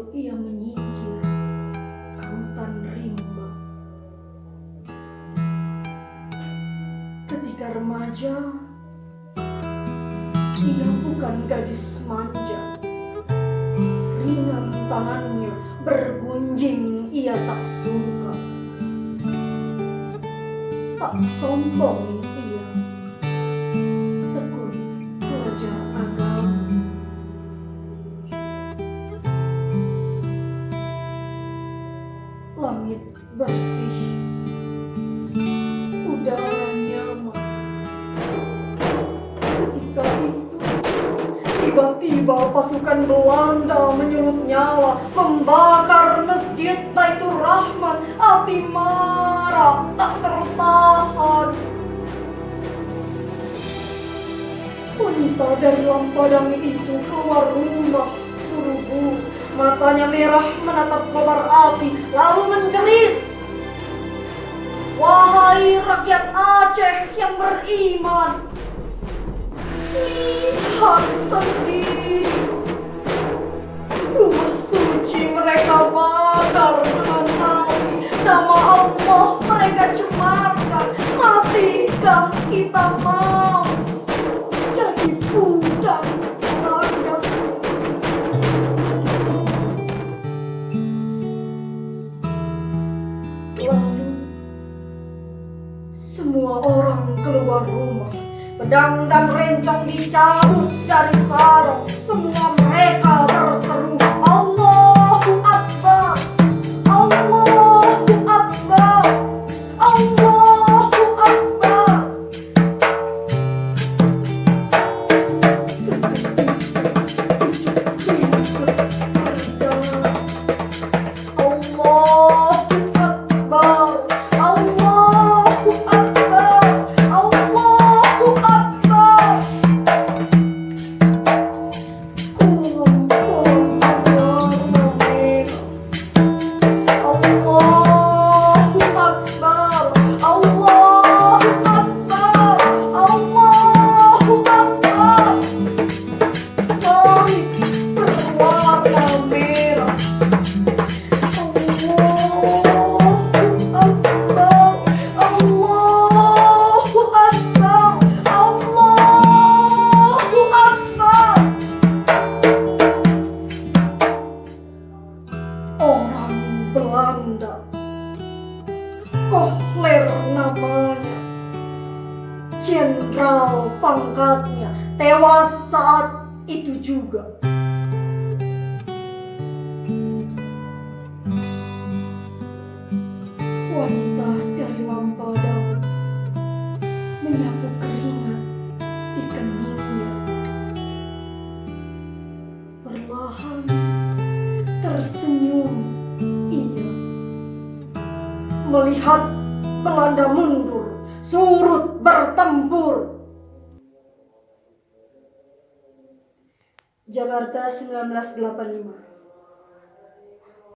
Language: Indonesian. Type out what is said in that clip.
Sambil ia menyingkir ke hutan rimba. Ketika remaja, ia bukan gadis manja. Ringan tangannya bergunjing, ia tak suka. Tak sombong ia, tekun belajar agama. Langit bersih, udara nyaman. Ketika itu, tiba-tiba pasukan Belanda menyulut nyawa, membakar masjid Baitur Rahman. Api marah tak tertahan. Wanita dari Lampadang itu keluar rumah buru-buru. Matanya merah menatap kobar api, lalu menjerit, "Wahai rakyat Aceh yang beriman, lihat sendiri. Rumah suci mereka bakar dengan api. Nama Allah mereka cemarkan. Masihkah kita mau jadi budak Belanda?" Lalu semua orang keluar rumah. Pedang dan rencong dicabut dari sarung. Semua mereka berseru, "Allahu Akbar, Allahu Akbar, Allahu Akbar." Seketika pucuk ribut berdarah. Allahu Akbar, Allahu Akbar, Allahu Akbar. Kolom-kolom berwarna merah. Allahu Akbar, Allahu Akbar, Allahu Akbar. Langit berwarna merah. Allahu Akbar, Allahu Akbar. Orang Belanda, Kohler namanya, jenderal pangkatnya, tewas saat itu juga. Wanita dari Lampadang menyapu keringat di keningnya. Perlahan tersenyum ia melihat Belanda mundur, surut bertempur. Jakarta 1985.